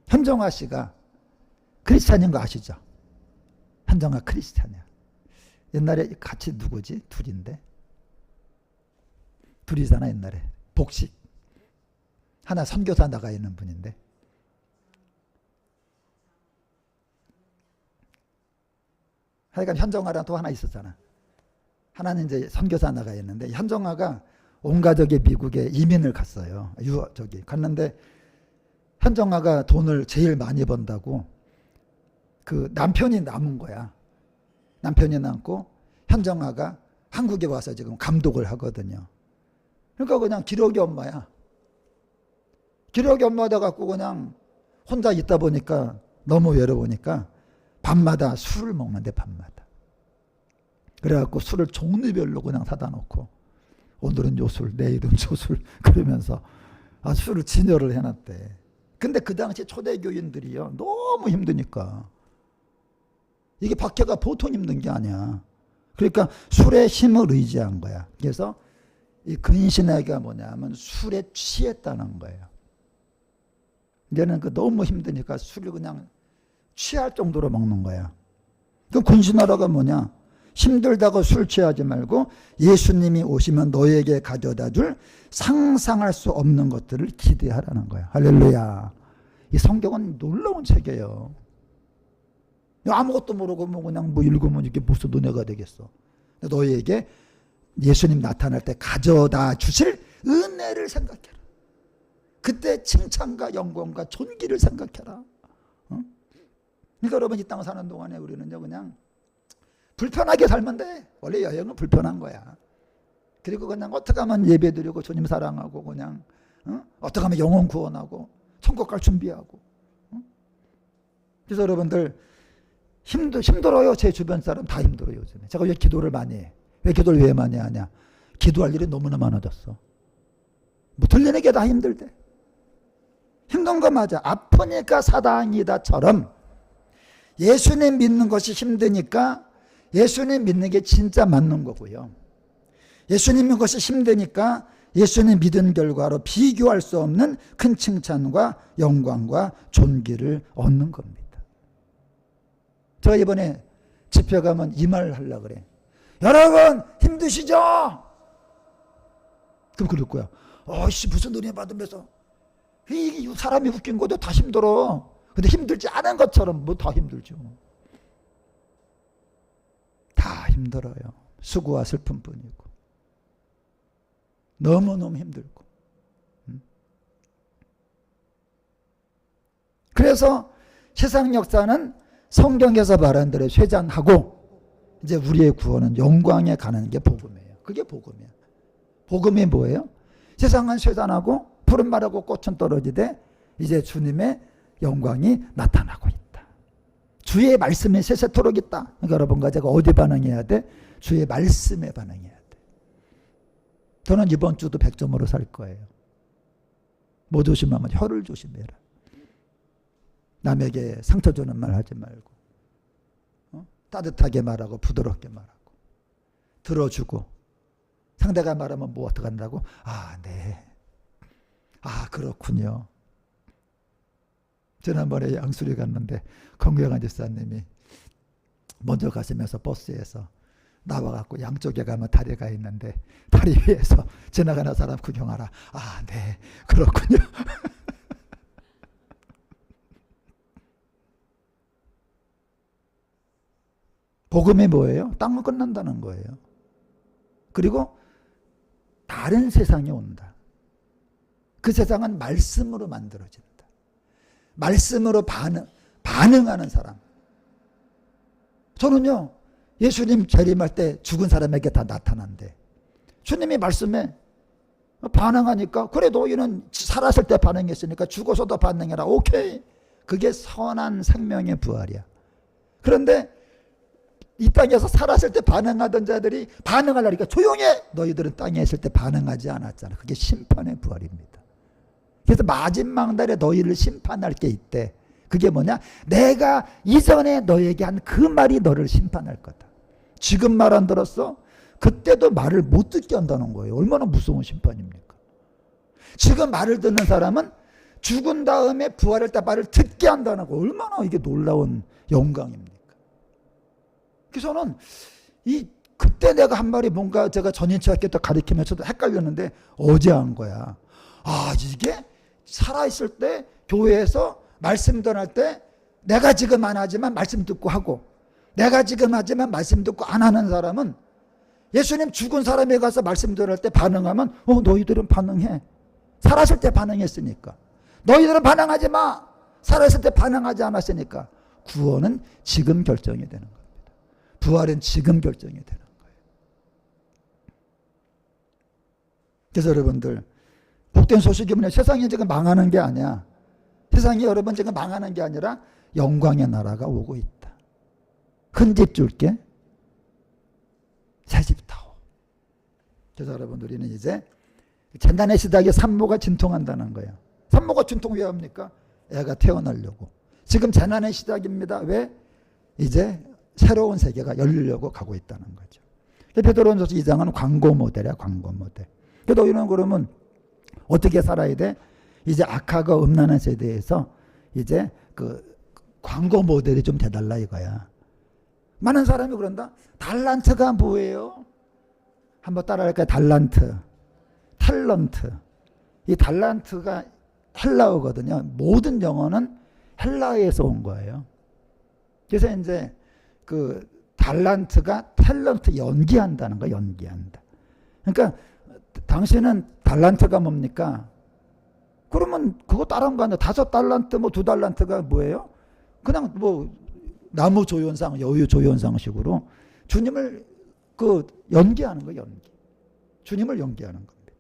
현정아 씨가 크리스찬인 거 아시죠? 현정아 크리스찬이야. 옛날에 같이 누구지? 둘인데. 둘이잖아, 옛날에. 복식. 하나 선교사 나가 있는 분인데. 하여간 현정아랑 또 하나 있었잖아. 하나는 이제 선교사 나가 있는데, 현정아가 온 가족이 미국에 이민을 갔어요. 갔는데 현정아가 돈을 제일 많이 번다고 그 남편이 남은 거야. 남편이 남고 현정아가 한국에 와서 지금 감독을 하거든요. 그러니까 그냥 기러기 엄마야. 기러기 엄마 돼갖고 그냥 혼자 있다 보니까 너무 외로우니까 밤마다 술을 먹는데, 밤마다. 그래갖고 술을 종류별로 그냥 사다 놓고 오늘은 요 술, 내일은 저 술 그러면서 술을 진열을 해놨대. 근데 그 당시 초대교인들이요, 너무 힘드니까. 이게 박해가 보통 힘든 게 아니야. 그러니까 술의 힘을 의지한 거야. 그래서 이 근신애가 뭐냐면 술에 취했다는 거예요. 얘는 그 너무 힘드니까 술을 그냥 취할 정도로 먹는 거야. 그 근신하라가 뭐냐? 힘들다고 술 취하지 말고 예수님이 오시면 너에게 가져다 줄 상상할 수 없는 것들을 기대하라는 거야. 할렐루야. 이 성경은 놀라운 책이에요. 아무것도 모르고 뭐 그냥 뭐 읽으면 이게 무슨 은혜가 되겠어. 너에게 예수님 나타날 때 가져다 주실 은혜를 생각해라. 그때 칭찬과 영광과 존귀를 생각해라. 그러니까 여러분 이 땅 사는 동안에 우리는요 그냥 불편하게 살면 돼. 원래 여행은 불편한 거야. 그리고 그냥 어떻게 하면 예배드리고 주님 사랑하고 그냥 어떻게 하면 영혼 구원하고 천국 갈 준비하고. 그래서 여러분들 힘들어요. 제 주변 사람 다 힘들어요 요즘에. 제가 왜 기도를 많이 해? 왜 기도를 왜 많이 하냐? 기도할 일이 너무나 많아졌어. 뭐 들리는 게 다 힘들대. 힘든 거 맞아. 아프니까 사당이다처럼 예수님 믿는 것이 힘드니까 예수님 믿는 게 진짜 맞는 거고요. 예수님 믿는 것이 힘드니까 예수님 믿은 결과로 비교할 수 없는 큰 칭찬과 영광과 존귀를 얻는 겁니다. 제가 이번에 집회 가면 이 말 하려고 그래. 여러분 힘드시죠? 그럼 그럴 거야. 무슨 은혜 받으면서 이 사람이 웃긴 것도 다 힘들어. 근데 힘들지 않은 것처럼 뭐 다 힘들죠. 다 힘들어요. 수고와 슬픔뿐이고 너무너무 힘들고. 그래서 세상 역사는 성경에서 말한 대로 쇠잔하고 이제 우리의 구원은 영광에 가는 게 복음이에요. 그게 복음이야. 복음이 뭐예요? 세상은 쇠잔하고 푸른 말하고 꽃은 떨어지되 이제 주님의 영광이 나타나고 있다. 주의 말씀이 세세토록 있다. 그러니까 여러분과 제가 어디 반응해야 돼? 주의 말씀에 반응해야 돼. 저는 이번 주도 100점으로 살 거예요. 뭐 조심하면 혀를 조심해라. 남에게 상처 주는 말 하지 말고 따뜻하게 말하고 부드럽게 말하고 들어주고 상대가 말하면 뭐 어떻게 한다고? 네. 그렇군요. 지난번에 양수리 갔는데 건강한 집사님이 먼저 가시면서 버스에서 나와갖고 양쪽에 가면 다리가 있는데 다리 위에서 지나가는 사람 구경하라. 네. 그렇군요. 복음이 뭐예요? 땅은 끝난다는 거예요. 그리고 다른 세상이 온다. 그 세상은 말씀으로 만들어진다. 말씀으로 반응하는 사람. 저는요, 예수님 재림할 때 죽은 사람에게 다 나타난대. 주님이 말씀에 반응하니까, 그래 너희는 살았을 때 반응했으니까 죽어서도 반응해라. 오케이. 그게 선한 생명의 부활이야. 그런데 이 땅에서 살았을 때 반응하던 자들이 반응하려니까 조용해. 너희들은 땅에 있을 때 반응하지 않았잖아. 그게 심판의 부활입니다. 그래서 마지막 날에 너희를 심판할 게 있대. 그게 뭐냐? 내가 이전에 너에게 한 그 말이 너를 심판할 거다. 지금 말 안 들었어? 그때도 말을 못 듣게 한다는 거예요. 얼마나 무서운 심판입니까? 지금 말을 듣는 사람은 죽은 다음에 부활할 때 말을 듣게 한다는 거, 얼마나 이게 놀라운 영광입니까? 그래서 저는 그때 내가 한 말이 뭔가 제가 전인치학교 때 가르치면서도 헷갈렸는데 어제 한 거야. 아, 이게 살아있을 때 교회에서 말씀 전할 때 내가 지금 안 하지만 말씀 듣고 하고, 내가 지금 하지만 말씀 듣고 안 하는 사람은 예수님 죽은 사람에 가서 말씀 전할 때 반응하면 너희들은 반응해. 살았을 때 반응했으니까. 너희들은 반응하지 마. 살았을 때 반응하지 않았으니까. 구원은 지금 결정이 되는 겁니다. 부활은 지금 결정이 되는 거예요. 그래서 여러분들, 복된 소식이 뭐냐? 세상이 지금 망하는 게 아니야. 세상이 여러분 지금 망하는 게 아니라 영광의 나라가 오고 있다. 큰 집 줄게. 새 집 타오. 그래서 여러분, 우리는 이제 재난의 시작에 산모가 진통한다는 거예요. 산모가 진통 왜 합니까? 애가 태어나려고. 지금 재난의 시작입니다. 왜? 이제 새로운 세계가 열리려고 가고 있다는 거죠. 베드로전서 2장은 광고 모델이야, 광고 모델. 그래도 이런 그러면 어떻게 살아야 돼? 이제 악하고 음란한 세대에서 이제 그 광고 모델이 좀 돼달라 이거야. 많은 사람이 그런다. 달란트가 뭐예요? 한번 따라할까요? 달란트, 탤런트. 이 달란트가 헬라어거든요. 모든 영어는 헬라어에서 온 거예요. 그래서 이제 그 달란트가 탤런트, 연기한다는 거, 연기한다. 그러니까 당신은 달란트가 뭡니까? 그러면 그거 다른 거 아니야. 5달란트, 뭐 2달란트가 뭐예요? 그냥 뭐 나무 조연상, 여유 조연상식으로 주님을 그 연기하는 거, 연기. 주님을 연기하는 겁니다.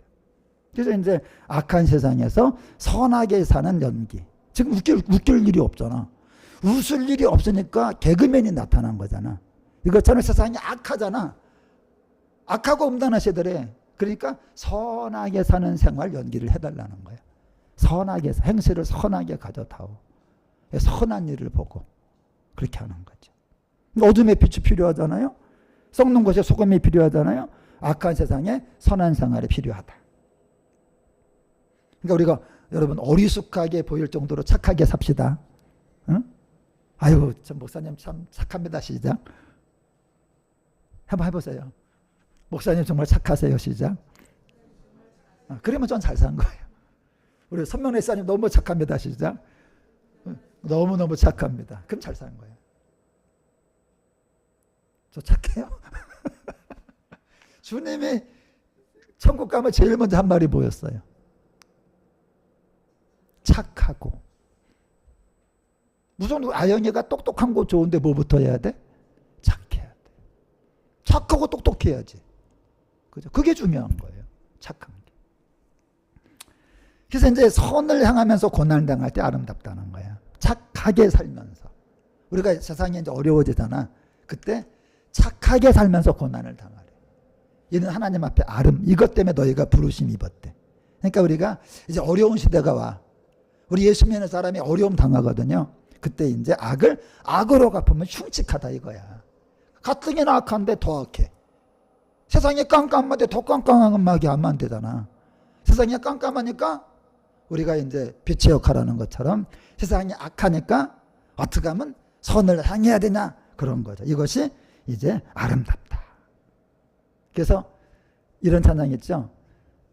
그래서 이제 악한 세상에서 선하게 사는 연기. 지금 웃길 일이 없잖아. 웃을 일이 없으니까 개그맨이 나타난 거잖아. 이것처럼 세상이 악하잖아. 악하고 음란한 세대래. 그러니까 선하게 사는 생활 연기를 해달라는 거야. 선하게, 행실을 선하게 가져다오. 선한 일을 보고 그렇게 하는 거죠. 어둠의 빛이 필요하잖아요. 썩는 곳에 소금이 필요하잖아요. 악한 세상에 선한 생활이 필요하다. 그러니까 우리가 여러분 어리숙하게 보일 정도로 착하게 삽시다. 응? 아유, 저 목사님 참 착합니다. 시작. 한번 해보세요. 목사님 정말 착하세요. 시작. 그러면 전 잘 산 거예요. 우리 선명래 사님 너무 착합니다. 시작. 너무너무 착합니다. 그럼 잘 산 거예요. 저 착해요? 주님이 천국 가면 제일 먼저 한 말이 뭐였어요? 착하고. 무슨 아영이가 똑똑한 거 좋은데 뭐부터 해야 돼? 착해야 돼. 착하고 똑똑해야지. 그죠? 그게 중요한 거예요. 착한 게. 그래서 이제 선을 향하면서 고난을 당할 때 아름답다는 거야. 착하게 살면서. 우리가 세상이 이제 어려워지잖아. 그때 착하게 살면서 고난을 당하래. 이는 하나님 앞에 이것 때문에 너희가 부르심 입었대. 그러니까 우리가 이제 어려운 시대가 와. 우리 예수 믿는 사람이 어려움 당하거든요. 그때 이제 악을 악으로 갚으면 흉측하다 이거야. 가뜩이나 악한데 더 악해. 세상이 깜깜한데 더 깜깜하게 하면 안 되잖아. 세상이 깜깜하니까 우리가 이제 빛의 역할하는 것처럼 세상이 악하니까 어떻게 하면 선을 향해야 되냐 그런 거죠. 이것이 이제 아름답다. 그래서 이런 찬양이 있죠.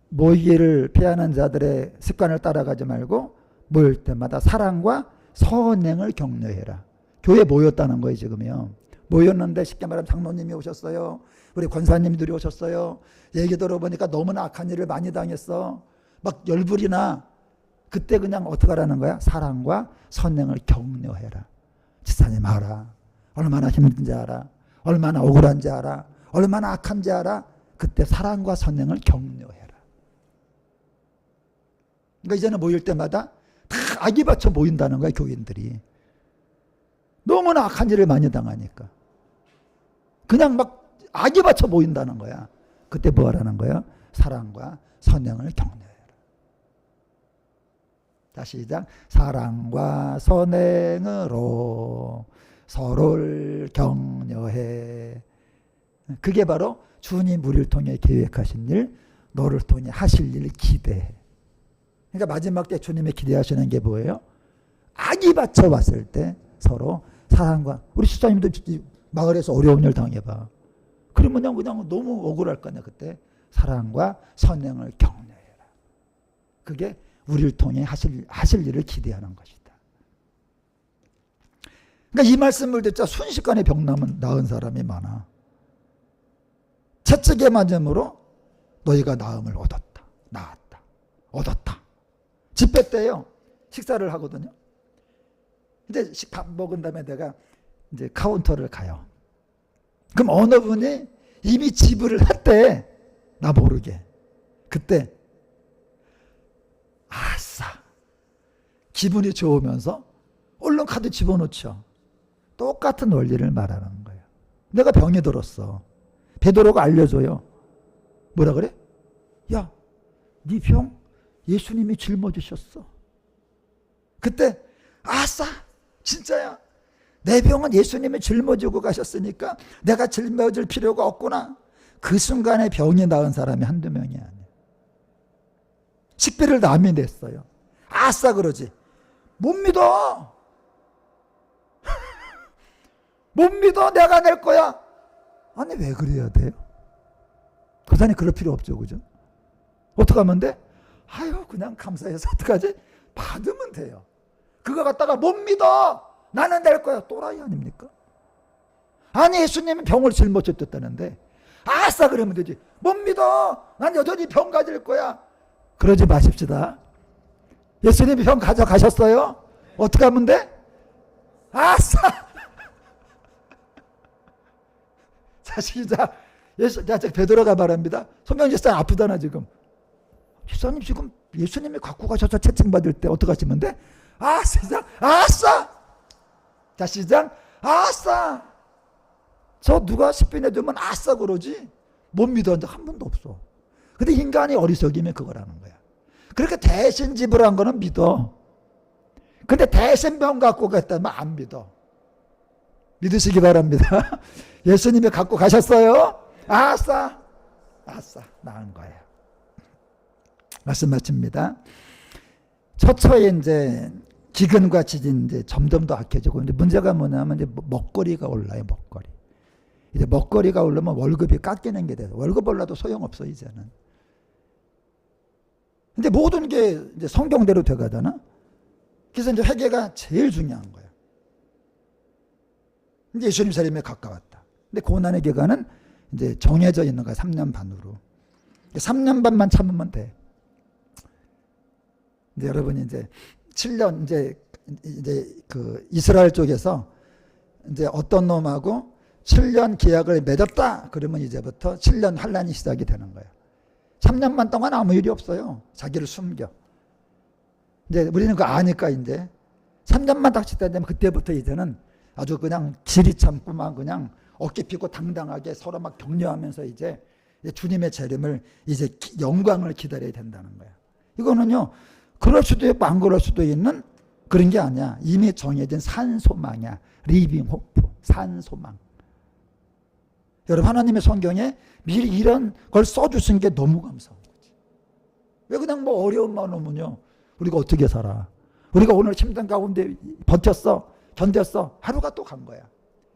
모이기를 피하는 자들의 습관을 따라가지 말고 모일 때마다 사랑과 선행을 격려해라. 교회 모였다는 거예요 지금요. 모였는데 쉽게 말하면 장로님이 오셨어요. 우리 권사님들이 오셨어요. 얘기 들어보니까 너무나 악한 일을 많이 당했어. 막 열불이 나. 그때 그냥 어떻게 하라는 거야? 사랑과 선행을 격려해라. 지사님 알아. 얼마나 힘든지 알아. 얼마나 억울한지 알아. 얼마나 악한지 알아. 그때 사랑과 선행을 격려해라. 그러니까 이제는 모일 때마다 다 악이 받쳐 모인다는 거야, 교인들이. 너무나 악한 일을 많이 당하니까. 그냥 막 악이 받쳐 모인다는 거야. 그때 뭐 하라는 거야? 사랑과 선행을 격려해라. 다시 시작. 사랑과 선행으로 서로를 격려해. 그게 바로 주님 우리를 통해 계획하신 일, 너를 통해 하실 일을 기대해. 그러니까 마지막 때 주님이 기대하시는 게 뭐예요? 악이 받쳐왔을 때 서로 사랑과, 우리 수사님도 마을에서 어려운 일 당해봐. 그러면 그냥 너무 억울할 거 아니야. 그때 사랑과 선행을 격려해라. 그게 우리를 통해 하실 일을 기대하는 것이다. 그러니까 이 말씀을 듣자 순식간에 병 나은 사람이 많아. 채찍에 맞음으로 너희가 나음을 얻었다. 나았다. 얻었다. 집회 때요. 식사를 하거든요. 이제 밥 먹은 다음에 내가 이제 카운터를 가요. 그럼 어느 분이 이미 지불을 했대. 나 모르게. 그때 아싸. 기분이 좋으면서 얼른 카드 집어넣죠. 똑같은 원리를 말하는 거예요. 내가 병이 들었어. 베드로가 알려줘요. 뭐라 그래? 야, 네 병 예수님이 짊어지셨어. 그때 아싸. 진짜야. 내 병은 예수님이 짊어지고 가셨으니까 내가 짊어질 필요가 없구나. 그 순간에 병이 나은 사람이 한두 명이 아니야. 식비를 남이 냈어요. 아싸 그러지. 못 믿어. 못 믿어. 내가 낼 거야. 아니 왜 그래야 돼요? 그 사람이 그럴 필요 없죠. 그죠? 어떻게 하면 돼? 아유 그냥 감사해서 어떡하지? 받으면 돼요. 그거 갖다가 못 믿어. 나는 낼 거야. 또라이 아닙니까? 아니 예수님은 병을 짊어졌다는데 아싸 그러면 되지. 못 믿어. 난 여전히 병 가질 거야. 그러지 마십시다. 예수님이 병 가져가셨어요? 어떻게 하면 돼? 아싸. 자 시작. 베드로가 말합니다. 손명지사 아프다나 지금. 지사님 지금 예수님이 갖고 가셔서 채찍 받을 때 어떻게 하시면 돼? 아 시작. 아싸. 자 시작. 아싸. 저 누가 식비 내주면 아싸 그러지. 못 믿어 한 번도 없어. 근데 인간이 어리석이면 그거라는 거야. 그렇게 대신 지불한 거는 믿어. 근데 대신 병 갖고 갔다면 안 믿어. 믿으시기 바랍니다. 예수님이 갖고 가셨어요? 아싸. 아싸. 나은 거예요. 말씀 마칩니다. 처처에 이제 기근과 지진 이제 점점 더 악해지고 이제 문제가 뭐냐면 이제 먹거리가 올라요. 먹거리. 이제 먹거리가 오르면 월급이 깎이는 게 돼서 월급 올라도 소용없어 이제는. 근데 모든 게 이제 성경대로 돼가잖아. 그래서 이제 회개가 제일 중요한 거야. 이제 예수님 살림에 가까웠다. 근데 고난의 기간은 이제 정해져 있는 거야. 3년 반으로. 3년 반만 참으면 돼. 이제 여러분이 이제 7년 이제 그 이스라엘 쪽에서 이제 어떤 놈하고 7년 계약을 맺었다. 그러면 이제부터 7년 환란이 시작이 되는 거예요. 3년만 동안 아무 일이 없어요. 자기를 숨겨. 이제 우리는 그거 아니까 이제 3년만 딱 지다 되면 그때부터 이제는 아주 그냥 지리 참고만 그냥 어깨 펴고 당당하게 서로 막 격려하면서 이제 주님의 재림을 이제 영광을 기다려야 된다는 거야. 이거는요. 그럴 수도 있고 안 그럴 수도 있는 그런 게 아니야. 이미 정해진 산소망이야. 리빙 호프. 산소망. 여러분 하나님의 성경에 미리 이런 걸 써주신 게 너무 감사한 거지. 왜 그냥 뭐 어려움만 오면요. 우리가 어떻게 살아. 우리가 오늘 힘든 가운데 버텼어. 견뎠어. 하루가 또 간 거야.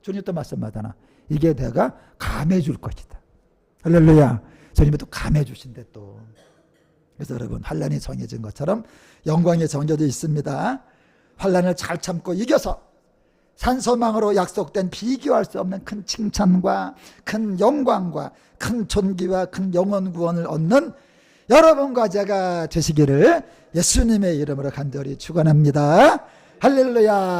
주님 또 말씀하잖아. 이게 내가 감해 줄 것이다. 할렐루야. 주님이 또 감해 주신대 또. 그래서 여러분 환란이 정해진 것처럼 영광이 정해져 있습니다. 환란을 잘 참고 이겨서 산소망으로 약속된 비교할 수 없는 큰 칭찬과 큰 영광과 큰 존귀와 큰 영원 구원을 얻는 여러분과 제가 되시기를 예수님의 이름으로 간절히 축원합니다. 할렐루야.